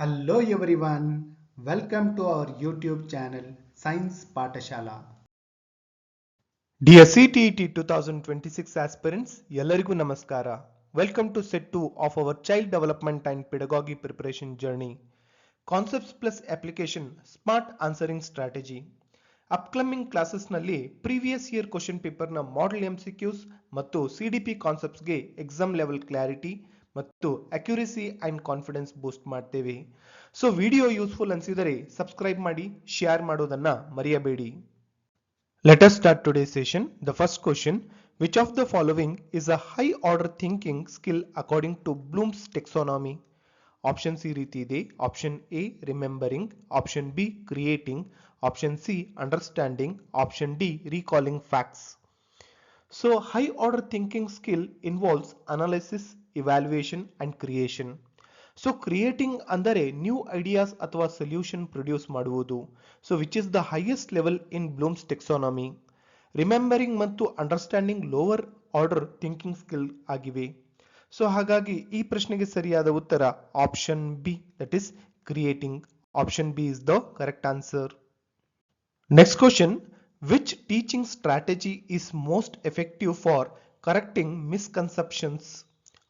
Hello everyone, welcome to our YouTube channel Science Patashala. Dear CTET 2026 aspirants, ಎಲ್ಲರಿಗೂ ನಮಸ್ಕಾರ. Welcome to set 2 of our Child Development and Pedagogy Preparation Journey. Concepts plus Application Smart Answering Strategy. Upcoming ಕ್ಲಾಸಸ್ನಲ್ಲಿ previous year question ಪೇಪರ್ನ model MCQs ಮತ್ತು CDP ಕಾನ್ಸೆಪ್ಟ್ಸ್ಗೆ exam level clarity ಮತ್ತು accuracy and confidence boost ಮಾಡ್ತೇವೆ. So video useful ಅನಿಸಿದರೆ subscribe ಮಾಡಿ, share ಮಾಡೋದನ್ನ ಮರೆಯಬೇಡಿ. Let us start today's session. The first question, which of the following is a high order thinking skill according to Bloom's taxonomy? Option C ರೀತಿ ಇದೆ. Option A remembering, Option B creating, Option C understanding, Option D recalling facts. So high order thinking skill involves analysis, evaluation and creation. So creating ಅಂದರೆ new ideas ಅಥವಾ solution produce ಮಾಡುವುದು. So which is the highest level in Bloom's taxonomy. Remembering ಮತ್ತು understanding lower order thinking skill ಆಗಿವೆ. So ಹಾಗಾಗಿ ಈ ಪ್ರಶ್ನೆಗೆ ಸರಿಯಾದ ಉತ್ತರ option B, that is creating. Option B is the correct answer. Next question, which teaching strategy is most effective for correcting misconceptions?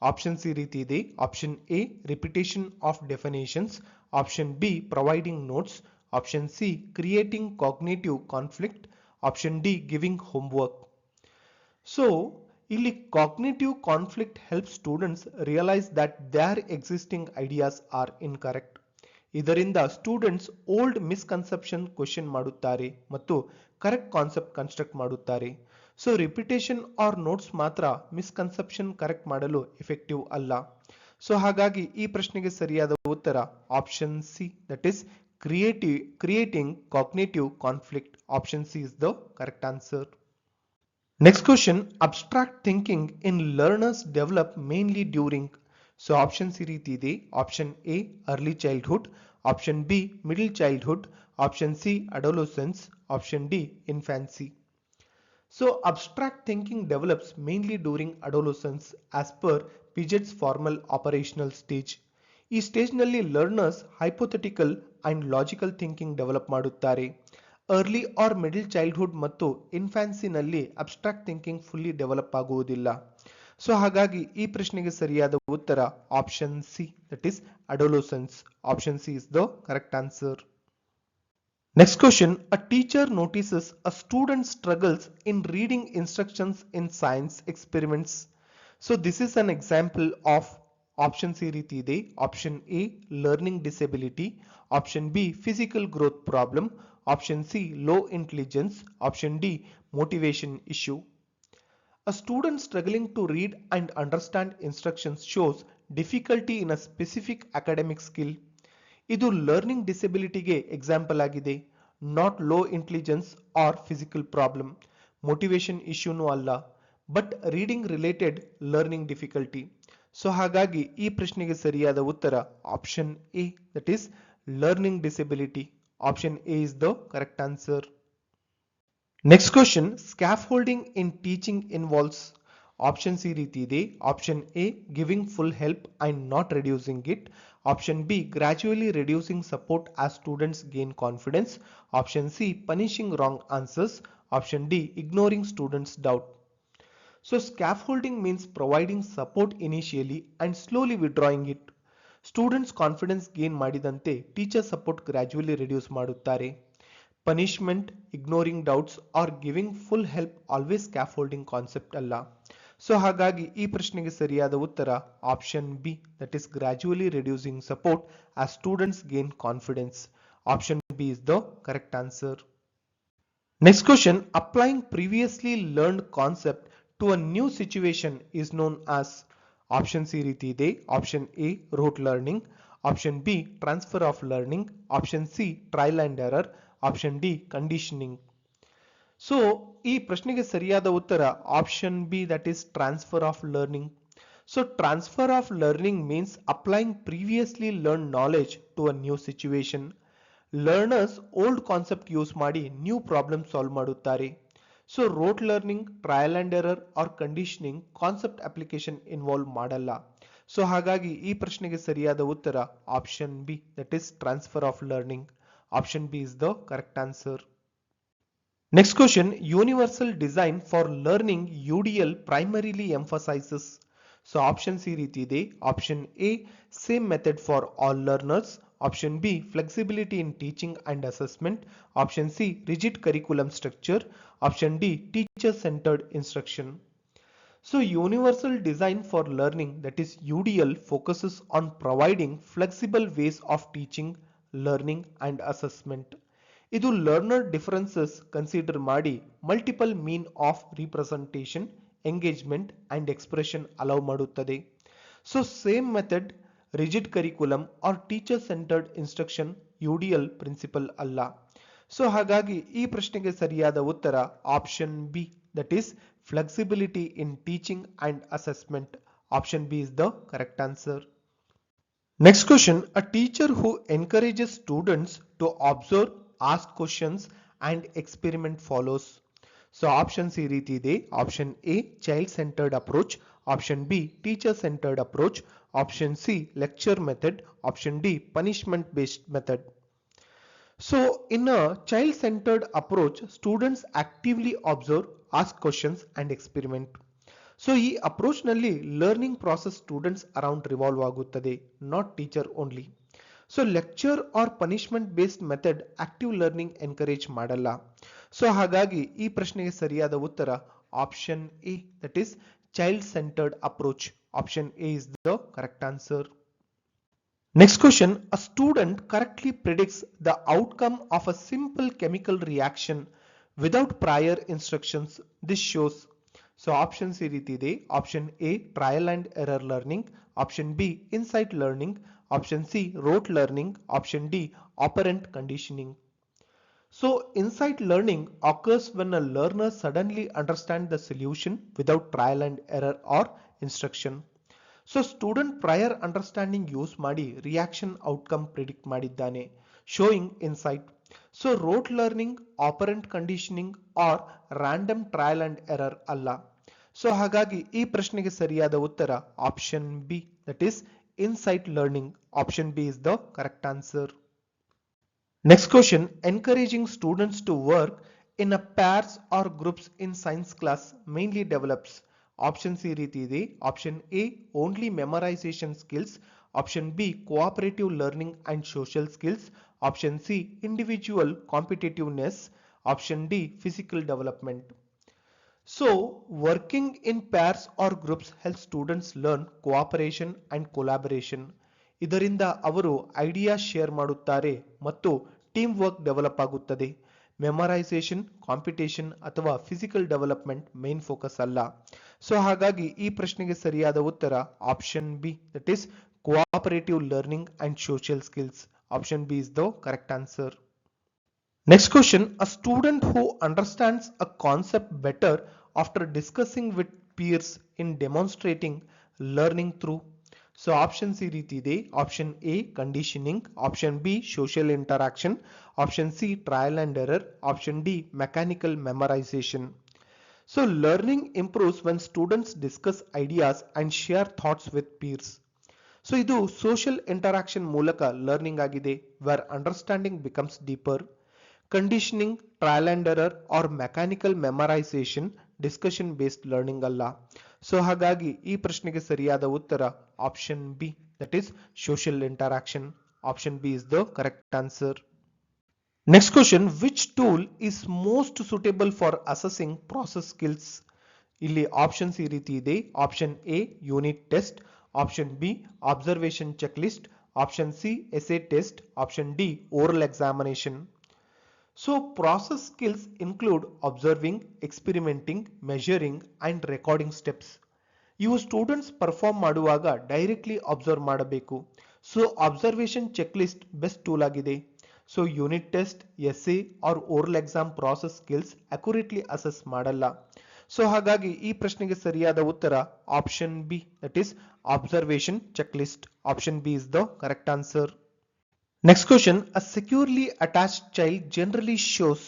Option C ರೀತಿ ಇದೆ. Option A repetition of definitions, option B providing notes, option C creating cognitive conflict, option D giving homework. So ಇಲ್ಲಿ cognitive conflict help students realise that their existing ideas are incorrect. ಇದರಿಂದ students old misconception question ಮಾಡುತ್ತಾರೆ ಮತ್ತು correct concept construct ಮಾಡುತ್ತಾರೆ. So repetition or notes ಮಾತ್ರ misconception correct ಮಾಡಲು effective ಅಲ್ಲ. So ಹಾಗಾಗಿ ಈ ಪ್ರಶ್ನೆಗೆ ಸರಿಯಾದ ಉತ್ತರ option C, that is creating cognitive conflict. Option C is the correct answer. Next question, abstract thinking in learners develop mainly during. So option C ರೀತಿ ಇದೆ. Option A early childhood, option B middle childhood, option C adolescence, option D infancy. So abstract thinking develops mainly during adolescence as per Piaget's formal operational stage. ಈ ಸ್ಟೇಜ್ನಲ್ಲಿ learners hypothetical and logical thinking develop ಮಾಡುತ್ತಾರೆ. Early or middle childhood ಮತ್ತು ಇನ್ಫ್ಯಾನ್ಸಿನಲ್ಲಿ abstract thinking fully develop ಆಗುವುದಿಲ್ಲ. So ಹಾಗಾಗಿ ಈ ಪ್ರಶ್ನೆಗೆ ಸರಿಯಾದ ಉತ್ತರ option C, that is adolescence. Option C is the correct answer. Next question, a teacher notices a student struggles in reading instructions in science experiments. So this is an example of option C ರೀತಿ ಇದೆ. Option A learning disability, option B physical growth problem, option C low intelligence, option D motivation issue. A student struggling to read and understand instructions shows difficulty in a specific academic skill. ಇದು learning ಡಿಸೆಬಿಲಿಟಿಗೆ example ಆಗಿದೆ. Not low intelligence or physical problem. Motivation ಇಶ್ಯೂನೂ ಅಲ್ಲ, but reading related learning difficulty. So ಹಾಗಾಗಿ ಈ ಪ್ರಶ್ನೆಗೆ ಸರಿಯಾದ ಉತ್ತರ option A, that is learning disability. Option A is the correct answer. Next question, scaffolding in teaching involves. Option C ರೀತಿ ಇದೆ. Option A giving full help and not reducing it, option B gradually reducing support as students gain confidence, option C punishing wrong answers, option D ignoring students doubt. So scaffolding means providing support initially and slowly withdrawing it. Students confidence gain ಮಾಡಿದಂತೆ teacher support gradually reduce ಮಾಡುತ್ತಾರೆ. Punishment, ignoring doubts or giving full help always scaffolding concept ಅಲ್ಲ. So ಹಾಗಾಗಿ ಈ ಪ್ರಶ್ನೆಗೆ ಸರಿಯಾದ ಉತ್ತರ option B, that is gradually reducing support as students gain confidence. Option B is the correct answer. Next question, applying previously learned concept to a new situation is known as. Option C ರೀತಿ ಇದೆ. Option A rote learning, option be transfer of learning, option C trial and error, option D conditioning. So ಈ ಪ್ರಶ್ನೆಗೆ ಸರಿಯಾದ ಉತ್ತರ option B, that is transfer of learning. So transfer of learning means applying previously learn knowledge to a new situation. Learners old concept use ಮಾಡಿ new problem solve ಮಾಡುತ್ತಾರೆ. So rote learning, trial and error or conditioning concept application involve ಮಾಡಲ್ಲ. So ಹಾಗಾಗಿ ಈ ಪ್ರಶ್ನೆಗೆ ಸರಿಯಾದ ಉತ್ತರ option B, that is transfer of learning. Option B is the correct answer. Next question, universal design for learning UDL primarily emphasizes. So options ಈ ರೀತಿ ಇದೆ. Option A, same method for all learners. Option B, flexibility in teaching and assessment. Option C, rigid curriculum structure. Option D, teacher-centered instruction. So universal design for learning, that is UDL, focuses on providing flexible ways of teaching, learning and assessment. ಇದು learner differences consider ಮಾಡಿ multiple mean of representation, engagement and expression allow ಮಾಡುತ್ತದೆ. So same method, rigid curriculum or teacher centred instruction UDL principle ಅಲ್ಲ. So ಹಾಗಾಗಿ ಈ ಪ್ರಶ್ನೆಗೆ ಸರಿಯಾದ ಉತ್ತರ option B, that is flexibility in teaching and assessment. Option B is the correct answer. Next question, a teacher who encourages students to observe, ask questions and experiment follows. So options ಈ ರೀತಿ ಇದೆ. Option A, child centered approach. Option B, teacher centered approach. Option C, lecture method. Option D, punishment based method. So in a child centered approach, students actively observe, ask questions and experiment. So ಈ approach ನಲ್ಲಿ learning process students around revolve ಆಗುತ್ತದೆ, not teacher only. So lecture or punishment based method active learning encourage ಮಾಡಲ್ಲ. So ಹಾಗಾಗಿ ಈ ಪ್ರಶ್ನೆಗೆ ಸರಿಯಾದ ಉತ್ತರ option A, that is child centred approach. Option A is the correct answer. Next question, a student correctly predicts the outcome of a simple chemical reaction without prior instructions. This shows. So options ಈ ರೀತಿ ಇದೆ. Option A, trial and error learning. Option B, insight learning. Option C, rote learning. Option D, operant conditioning. So insight learning occurs when a learner suddenly understands the solution without trial and error or instruction. So student prior understanding use ಮಾಡಿ reaction outcome predict ಮಾಡಿದ್ದಾನೆ, showing insight. So rote learning, operant conditioning or random trial and error ಅಲ್ಲ. So ಹಾಗಾಗಿ ಈ ಪ್ರಶ್ನೆಗೆ ಸರಿಯಾದ ಉತ್ತರ option B, that is insight learning. Option B is the correct answer. Next question, encouraging students to work in a pairs or groups in science class mainly develops. Options ಈ ರೀತಿ ಇದೆ. Option A, only memorisation skills. Option B, cooperative learning and social skills. Option C, individual competitiveness. Option D, physical development. So working in pairs or groups helps students learn cooperation and collaboration. ಇದರಿಂದ ಅವರು idea share ಮಾಡುತ್ತಾರೆ ಮತ್ತು team work develop ಆಗುತ್ತದೆ. Memorisation, competition ಅಥವಾ physical development main focus ಅಲ್ಲ. So ಹಾಗಾಗಿ ಈ ಪ್ರಶ್ನೆಗೆ ಸರಿಯಾದ ಉತ್ತರ option B, that is cooperative learning and social skills. Option B is the correct answer. Next question, a student who understands a concept better after discussing with peers in demonstrating learning through. So options ಈ ರೀತಿ ಇದೆ. Option A, conditioning. Option B, social interaction. Option C, trial and error. Option D, mechanical memorization. So learning improves when students discuss ideas and share thoughts with peers. So ಇದು social interaction ಮೂಲಕ learning ಆಗಿದೆ, where understanding becomes deeper. Conditioning, trial and error or mechanical memorisation discussion based learning ಅಲ್ಲ. So ಹಾಗಾಗಿ ಈ ಪ್ರಶ್ನೆಗೆ ಸರಿಯಾದ ಉತ್ತರ option B, that is social interaction. Option B is the correct answer. Next question, which tool is most suitable for assessing process skills? ಇಲ್ಲಿ options ಈ ರೀತಿ ಇದೆ. Option A, unit test. Option B, observation check list. Option C, essay test. Option D, oral examination. So process skills include observing, experimenting, measuring and recording steps. ಇವು students perform ಮಾಡುವಾಗ directly observe ಮಾಡಬೇಕು. So observation check list best tool ಆಗಿದೆ. So unit test, essay or oral exam process skills accurately assess ಮಾಡಲ್ಲ. So ಹಾಗಾಗಿ ಈ ಪ್ರಶ್ನೆಗೆ ಸರಿಯಾದ ಉತ್ತರ option B, that is observation check list. Option B is the correct answer. Next question, a securely attached child generally shows.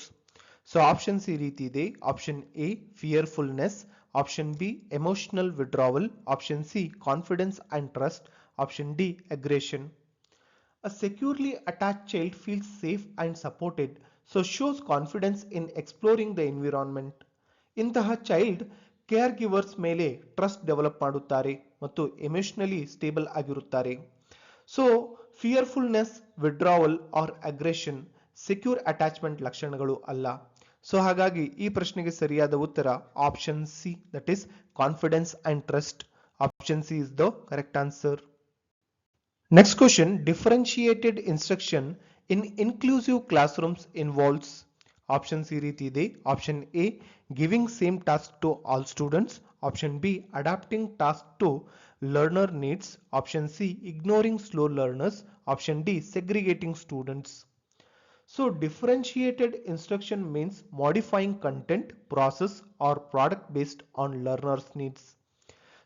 So options ಈ ರೀತಿ ಇದೆ. Option A, fearfulness. Option B, emotional withdrawal. Option C, confidence and trust. Option D, aggression. A securely attached child feels safe and supported, so shows confidence in exploring the environment. ಇಂತಹ child caregivers ಮೇಲೆ trust develop ಮಾಡುತ್ತಾರೆ ಮತ್ತು emotionally stable ಆಗಿರುತ್ತಾರೆ. So fearfulness, withdrawal or aggression secure attachment ಲಕ್ಷಣಗಳು ಅಲ್ಲ. So ಹಾಗಾಗಿ ಈ ಪ್ರಶ್ನೆಗೆ ಸರಿಯಾದ ಉತ್ತರ option C, that is confidence and trust. Option C is the correct answer. Next question, differentiated instruction in inclusive classrooms involves. Options ಈ ರೀತಿ ಇದೆ. Option A, giving same task to all students. Option B, adapting task to learner needs. Option C, ignoring slow learners. Option D, segregating students. So differentiated instruction means modifying content, process or product based on learners needs.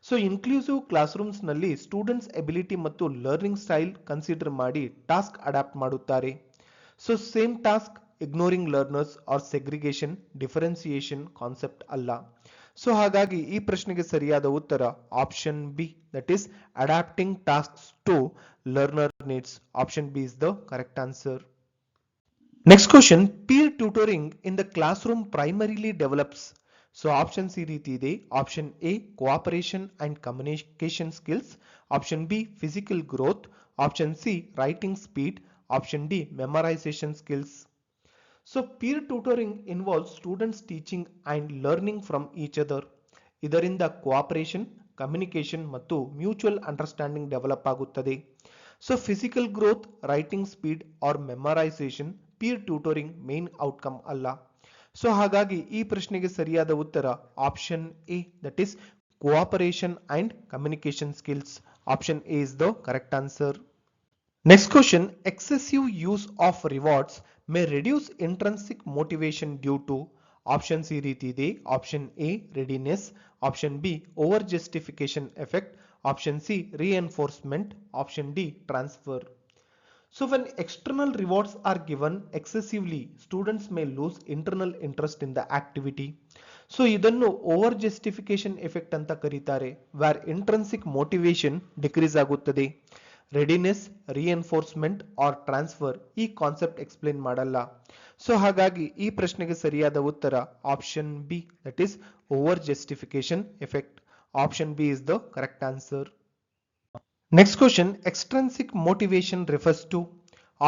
So inclusive classrooms ನಲ್ಲಿ students ability ಮತ್ತು learning style consider ಮಾಡಿ task adapt ಮಾಡುತ್ತಾರೆ. So same task, ignoring learners or segregation, differentiation concept ಅಲ್ಲ. So ಹಾಗಾಗಿ ಈ ಪ್ರಶ್ನೆಗೆ ಸರಿಯಾದ ಉತ್ತರ option B, that is adapting tasks to learner needs. Option B is the correct answer. Next question, peer tutoring in the classroom primarily develops. So options ಈ ರೀತಿ ಇದೆ. Option A, cooperation and communication skills. Option B, physical growth. Option C, writing speed. Option D, memorisation skills. So peer tutoring involves students teaching and learning from each other. ಇದರಿಂದ cooperation, communication ಮತ್ತು mutual understanding develop ಆಗುತ್ತದೆ. So physical growth, writing speed or memorisation peer tutoring main outcome ಅಲ್ಲ. So ಹಾಗಾಗಿ ಈ ಪ್ರಶ್ನೆಗೆ ಸರಿಯಾದ ಉತ್ತರ option A, that is cooperation and communication skills. Option A is the correct answer. Next question, excessive use of rewards May reduce intrinsic motivation due to. Options ಈ ರೀತಿ ಇದೆ. Option A, readiness. Option B, over justification effect. Option C, reinforcement. Option D, transfer. So when external rewards are given excessively, students may lose internal interest in the activity. So ಇದನ್ನು over justification effect ಅಂತ ಕರೀತಾರೆ, where intrinsic motivation decrease ಆಗುತ್ತದೆ. Readiness, reinforcement R transfer ಈ concept explain ಮಾಡಲ್ಲ. So ಹಾಗಾಗಿ ಈ ಪ್ರಶ್ನೆಗೆ ಸರಿಯಾದ ಉತ್ತರ option B, that is over justification effect. Option B is the correct answer. Next question, extrinsic motivation refers to.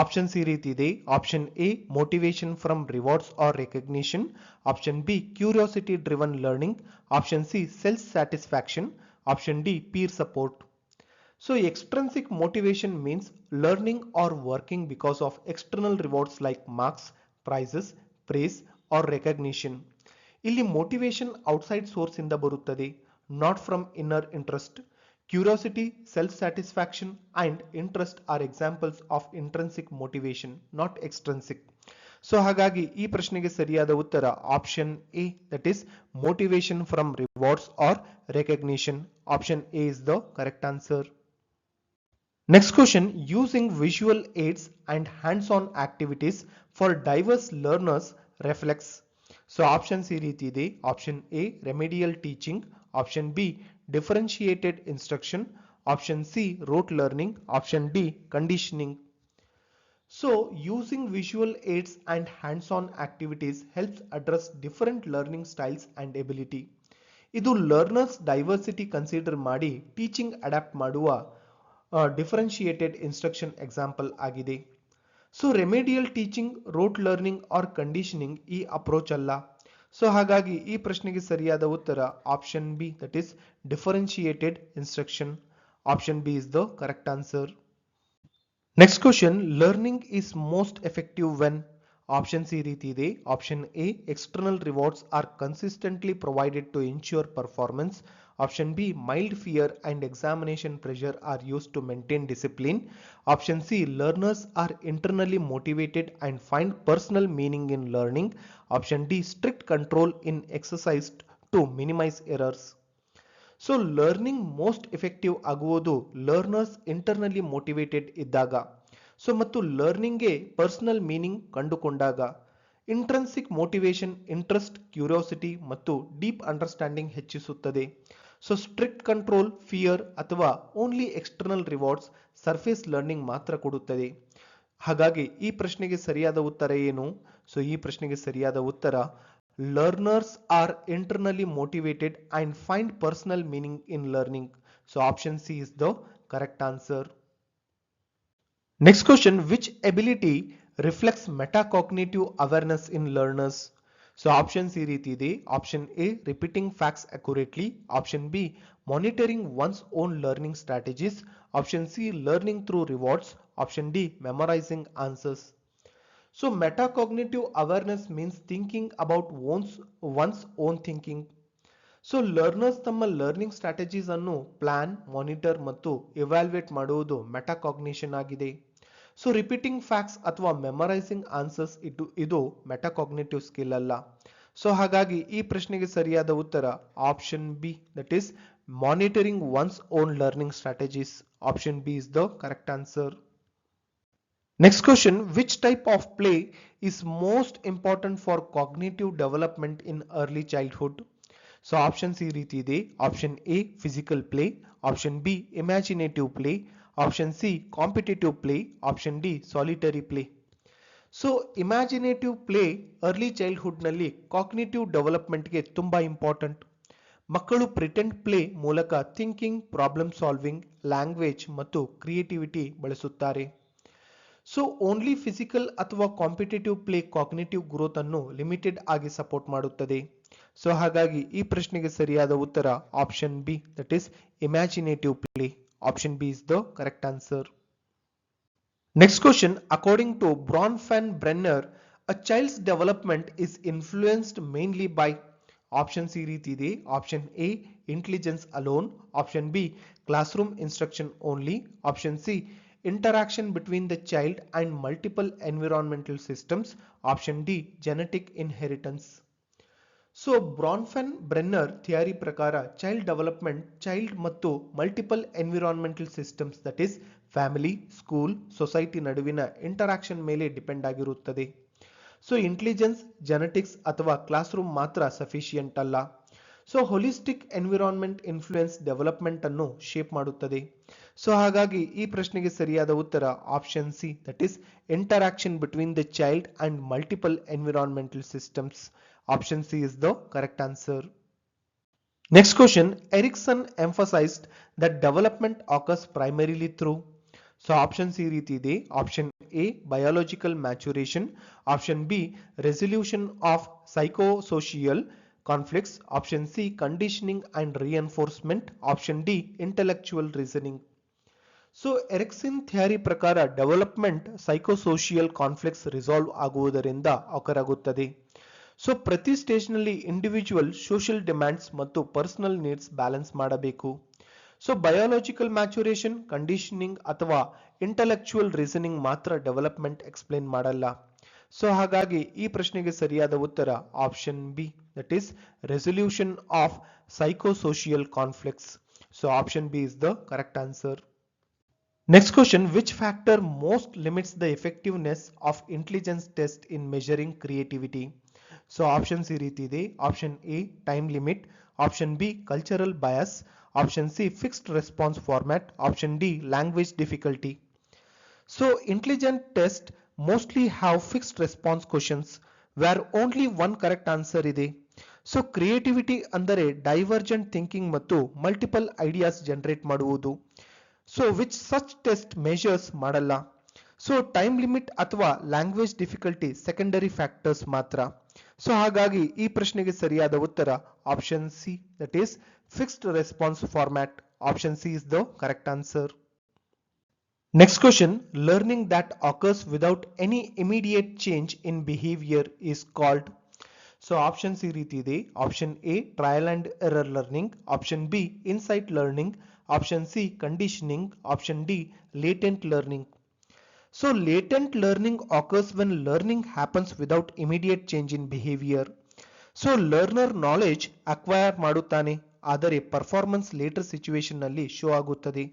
Options ಈ ರೀತಿ ಇದೆ. Option A, motivation from rewards or recognition. Option B, curiosity driven learning. Option C, self satisfaction. Option D, peer support. So extrinsic motivation means learning or working because of external rewards like marks, prizes, praise or recognition. ಇಲ್ಲಿ motivation outside source ಇಂದ ಬರುತ್ತದೆ, not from inner interest. Curiosity, self-satisfaction and interest are examples of intrinsic motivation, not extrinsic. So ಹಾಗಾಗಿ ಈ ಪ್ರಶ್ನೆಗೆ ಸರಿಯಾದ ಉತ್ತರ option A, that is motivation from rewards or recognition. Option A is the correct answer. Next question, using visual aids and hands on activities for diverse learners reflects. So options ಈ ರೀತಿ ಇದೆ. Option A, remedial teaching. Option B, differentiated instruction. Option C, rote learning. Option D, conditioning. So using visual aids and hands-on activities helps address different learning styles and ability. ಇದು learners diversity consider ಮಾಡಿ teaching adapt ಮಾಡುವ differentiated instruction example ಆಗಿದೆ. So remedial teaching, rote learning or conditioning ಈ approach ಅಲ್ಲ. So ಹಾಗಾಗಿ ಈ ಪ್ರಶ್ನೆಗೆ ಸರಿಯಾದ ಉತ್ತರ option B, that is differentiated instruction. Option B is the correct answer. Next question, learning is most effective when. Options ಈ ರೀತಿ ಇದೆ. Option A, external rewards are consistently provided to ensure performance. Option B, mild fear and examination pressure are used to maintain discipline. Option C, learners are internally motivated and find personal meaning in learning. Option D, strict control in exercise to minimize errors. So learning most effective ಆಗುವುದು learners internally motivated ಇದ್ದಾಗ. So ಮತ್ತು ಲರ್ನಿಂಗ್ಗೆ personal meaning ಕಂಡುಕೊಂಡಾಗ. Intrinsic motivation interest, curiosity ಮತ್ತು deep understanding ಹೆಚ್ಚಿಸುತ್ತದೆ. So strict control fear ಅಥವಾ only external rewards surface learning ಮಾತ್ರ ಕೊಡುತ್ತದೆ. ಹಾಗಾಗಿ ಈ ಪ್ರಶ್ನೆಗೆ ಸರಿಯಾದ ಉತ್ತರ ಏನು? ಸೊ ಈ ಪ್ರಶ್ನೆಗೆ ಸರಿಯಾದ ಉತ್ತರ learners are internally motivated and find personal meaning in learning. So option C is the correct answer. Next question, which ability reflects metacognitive awareness in learners? So options ಈ ರೀತಿ ಇದೆ. Option A, repeating facts accurately. Option B, monitoring one's own learning strategies. Option C, learning through rewards. Option D, memorizing answers. So metacognitive awareness means thinking about one's own thinking. So learners ತಮ್ಮ learning strategies ಅನ್ನು plan, monitor ಮತ್ತು evaluate ಮಾಡುವುದು metacognition ಆಗಿದೆ. So repeating facts ಅಥವಾ memorising answers ಇದು metacognitive skill ಅಲ್ಲ. So ಹಾಗಾಗಿ ಈ ಪ್ರಶ್ನೆಗೆ ಸರಿಯಾದ ಉತ್ತರ option B, that is monitoring one's own learning strategies. Option B is the correct answer. Next question, which type of play is most important for cognitive development in early childhood? So options ಈ ರೀತಿ ಇದೆ. Option A, physical play. Option B, imaginative play. Option C, competitive play. Option D, solitary play. So imaginative play early childhood ನಲ್ಲಿ cognitive development ಗೆ ತುಂಬಾ important. ಮಕ್ಕಳು pretend play ಮೂಲಕ thinking, problem solving, language ಮತ್ತು creativity ಬಳಸುತ್ತಾರೆ. So only physical ಅಥವಾ competitive play cognitive growth ಅನ್ನು limited ಆಗಿ ಸಪೋರ್ಟ್ ಮಾಡುತ್ತದೆ. ಸೊ ಹಾಗಾಗಿ ಈ ಪ್ರಶ್ನೆಗೆ ಸರಿಯಾದ ಉತ್ತರ option B, that is imaginative play. Option B is the correct answer. Next question, according to Bronfenbrenner, a child's development is influenced mainly by. Options ಈ ರೀತಿ ಇದೆ. Option A, intelligence alone. Option B, classroom instruction only. Option C, interaction between the child and multiple environmental systems. Option D, genetic inheritance. So Bronfenbrenner theory ಪ್ರಕಾರ child development child ಮತ್ತು multiple environmental systems, that is family, school, society ನಡುವಿನ interaction ಮೇಲೆ depend ಆಗಿರುತ್ತದೆ. So intelligence, genetics ಅಥವಾ class room ಮಾತ್ರ sufficient ಅಲ್ಲ. So holistic environment influence development ಅನ್ನು shape ಮಾಡುತ್ತದೆ. ಸೊ ಹಾಗಾಗಿ ಈ ಪ್ರಶ್ನೆಗೆ ಸರಿಯಾದ ಉತ್ತರ option C, that is interaction between the child and multiple environmental systems. Option C is the correct answer. Next question, Ericsson emphasised that development occurs primarily through. So options ಈ ರೀತಿ ಇದೆ. Option A, biological maturation. Option B, resolution of psychosocial conflicts. Option C, conditioning and reinforcement. Option D, intellectual reasoning. So Erikson theory ಪ್ರಕಾರ development psychosocial conflicts resolve ಆಗುವುದರಿಂದ ಆಗುತ್ತದೆ. So ಪ್ರತಿ stage ನಲ್ಲಿ individual social demands ಮತ್ತು personal needs balance ಮಾಡಬೇಕು. So biological maturation, conditioning ಅಥವಾ intellectual reasoning ಮಾತ್ರ development explain ಮಾಡಲ್ಲ. ಸೊ ಹಾಗಾಗಿ ಈ ಪ್ರಶ್ನೆಗೆ ಸರಿಯಾದ ಉತ್ತರ option B, that is resolution of psychosocial conflicts. So option B is the correct answer. Next question, which factor most limits the effectiveness of intelligence test in measuring creativity? So options ಈ ರೀತಿ ಇದೆ. Option A, time limit. Option B, cultural bias. Option C, fixed response format. Option D, language difficulty. So intelligent test mostly have fixed response questions where only one correct answer ಇದೆ. So creativity ಅಂದರೆ divergent thinking ಮತ್ತು multiple ideas generate ಮಾಡುವುದು. So which such test measures ಮಾಡಲ್ಲ. So time limit ಅಥವಾ language difficulty secondary factors ಮಾತ್ರ. So ಹಾಗಾಗಿ ಈ ಪ್ರಶ್ನೆಗೆ ಸರಿಯಾದ ಉತ್ತರ option C, that is fixed response format. Option C is the correct answer. Next question, learning that occurs without any immediate change in behavior is called. So options ಈ ರೀತಿ ಇದೆ. Option A, trial and error learning. Option B, insight learning. Option C, conditioning. Option D, latent learning. So latent learning occurs when learning happens without immediate change in behavior. So learner knowledge acquire ಮಾಡುತ್ತಾನೆ, ಆದರೆ performance litre situation ನಲ್ಲಿ show ಆಗುತ್ತದೆ.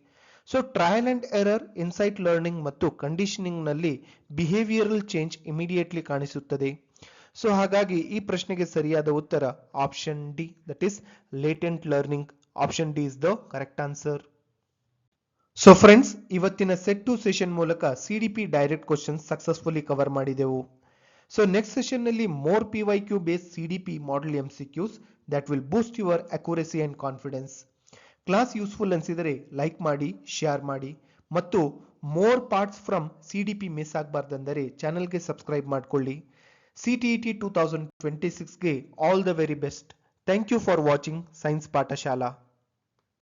So trial and error, insight learning ಮತ್ತು conditioning ನಲ್ಲಿ behavioural change immediately ಕಾಣಿಸುತ್ತದೆ. So ಹಾಗಾಗಿ ಈ ಪ್ರಶ್ನೆಗೆ ಸರಿಯಾದ ಉತ್ತರ option D, that is latent learning. Option D is the correct answer. So friends, ಇವತ್ತಿನ ಸೆಟ್ 2 ಸೆಷನ್ ಮೂಲಕ CDP direct questions successfully cover ಮಾಡಿದೆವು. ಸೊ ನೆಕ್ಸ್ಟ್ ಸೆಷನ್ ನಲ್ಲಿ more PYQ based CDP model MCQs that will boost your accuracy and confidence. Class useful ಅನ್ಸಿದರೆ like ಮಾಡಿ, share ಮಾಡಿ ಮತ್ತು more parts from CDP miss ಆಗಬಾರ್ದಂದರೆ ಚಾನೆಲ್ಗೆ subscribe ಮಾಡ್ಕೊಳ್ಳಿ. CTET 2026ಗೆ all the very best. Thank you for watching science Pathshala.